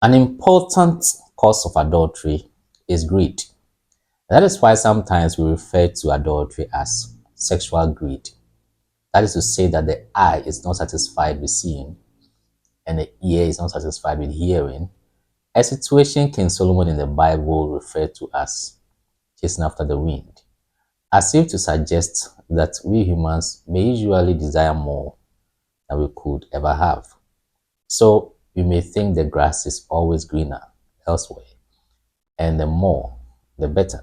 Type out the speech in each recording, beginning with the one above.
An important cause of adultery is greed. That is why sometimes we refer to adultery as sexual greed. That is to say that the eye is not satisfied with seeing and the ear is not satisfied with hearing. A situation King Solomon in the Bible referred to as chasing after the wind, as if to suggest that we humans may usually desire more than we could ever have. So we may think the grass is always greener elsewhere, and the more, the better.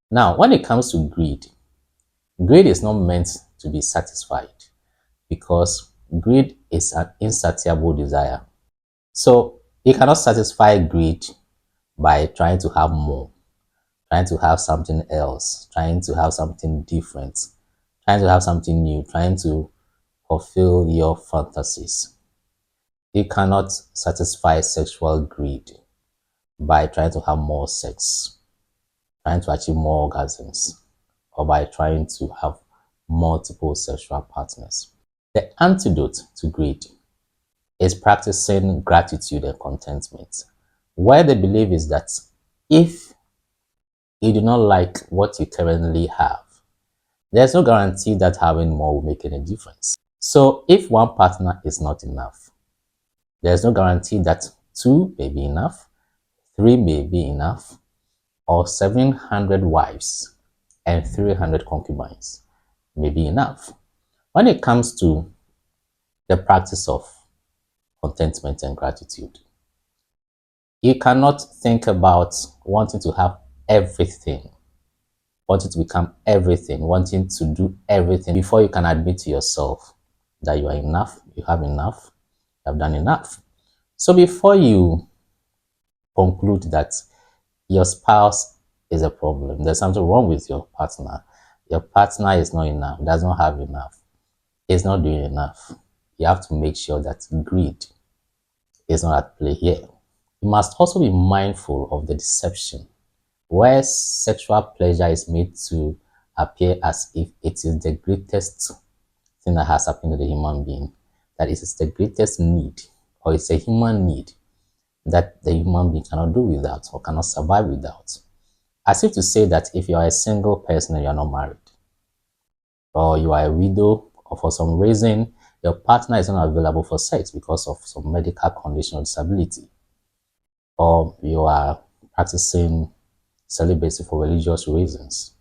Now, when it comes to greed, greed is not meant to be satisfied because greed is an insatiable desire. So you cannot satisfy greed by trying to have more, trying to have something else, trying to have something different, trying to have something new, trying to fulfill your fantasies. You cannot satisfy sexual greed by trying to have more sex, trying to achieve more orgasms, or by trying to have multiple sexual partners. The antidote to greed is practicing gratitude and contentment, where the belief is that if you do not like what you currently have, there's no guarantee that having more will make any difference. So if one partner is not enough, there's no guarantee that two may be enough, three may be enough, or 700 wives and 300 concubines may be enough. When it comes to the practice of contentment and gratitude, you cannot think about wanting to have everything, wanting to become everything, wanting to do everything before you can admit to yourself that you are enough, you have enough, you have done enough. So before you conclude that your spouse is a problem, there's something wrong with your partner is not enough, does not have enough, is not doing enough, you have to make sure that greed is not at play here. You must also be mindful of the deception where sexual pleasure is made to appear as if it is the greatest thing that has happened to the human being, that it is the greatest need, or it's a human need that the human being cannot do without or cannot survive without. As if to say that if you are a single person and you are not married, or you are a widow, or for some reason your partner is not available for sex because of some medical condition or disability, or you are practicing celibacy for religious reasons,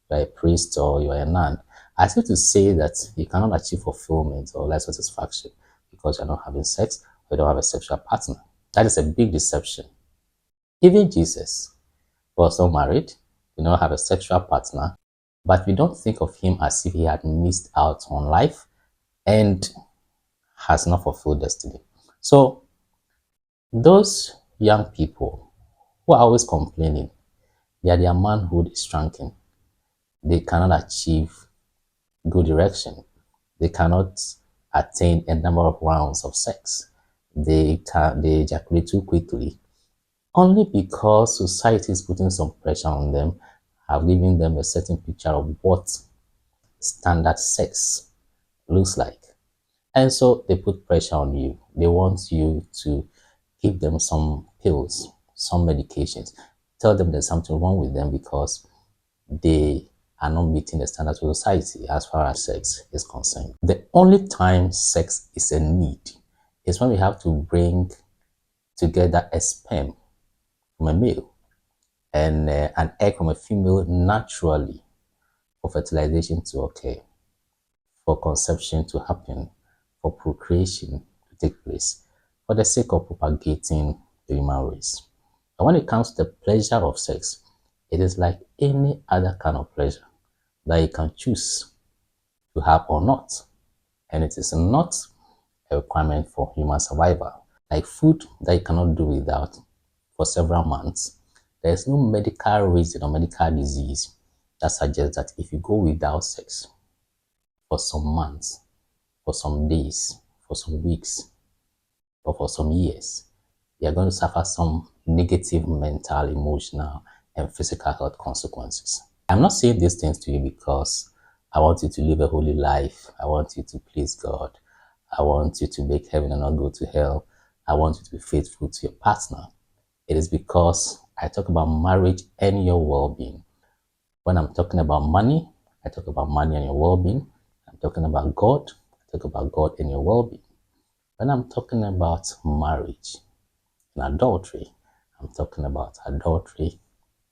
you are a priest or you are a nun, as if to say that you cannot achieve fulfillment or life satisfaction because you're not having sex or you don't have a sexual partner. That is a big deception. Even Jesus was not married, did not have a sexual partner, but we don't think of him as if he had missed out on life and has not fulfilled destiny. So those young people who are always complaining that their manhood is shrunken, they cannot achieve good erection, they cannot attain a number of rounds of sex, they ejaculate too quickly, only because society is putting some pressure on them, have given them a certain picture of what standard sex looks like. And so they put pressure on you. They want you to give them some pills, some medications, tell them there's something wrong with them because they are not meeting the standards of society as far as sex is concerned. The only time sex is a need is when we have to bring together a sperm from a male and an egg from a female naturally for fertilization to occur, for conception to happen, for procreation to take place, for the sake of propagating the human race. And when it comes to the pleasure of sex, it is like any other kind of pleasure that you can choose to have or not. And it is not a requirement for human survival. Like food that you cannot do without for several months, there is no medical reason or medical disease that suggests that if you go without sex for some months, for some days, for some weeks, or for some years, you are going to suffer some negative mental, emotional, and physical health consequences. I'm not saying these things to you because I want you to live a holy life. I want you to please God. I want you to make heaven and not go to hell. I want you to be faithful to your partner. It is because I talk about marriage and your well-being. When I'm talking about money, I talk about money and your well-being. I'm talking about God, I talk about God and your well-being. When I'm talking about marriage and adultery, I'm talking about adultery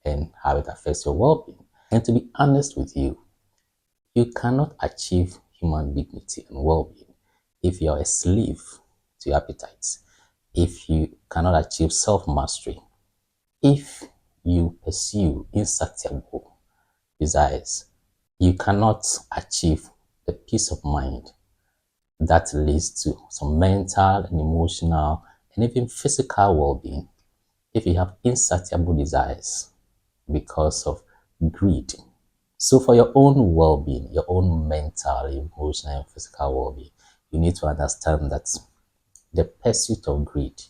and how it affects your well-being. And to be honest with you, you cannot achieve human dignity and well-being if you're a slave to your appetites, if you cannot achieve self-mastery, if you pursue insatiable desires, you cannot achieve the peace of mind that leads to some mental and emotional and even physical well-being if you have insatiable desires because of greed. So for your own well-being, your own mental, emotional, and physical well-being, you need to understand that the pursuit of greed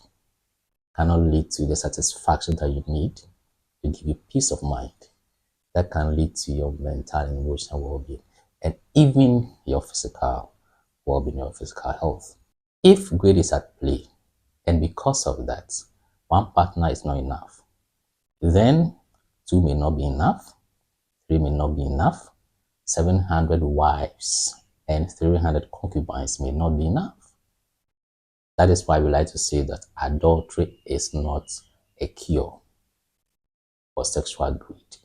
cannot lead to the satisfaction that you need to give you peace of mind. That can lead to your mental and emotional well-being and even your physical well-being, your physical health. If greed is at play, and because of that, one partner is not enough, then two may not be enough, three may not be enough, 700 wives and 300 concubines may not be enough. That is why we like to say that adultery is not a cure for sexual greed.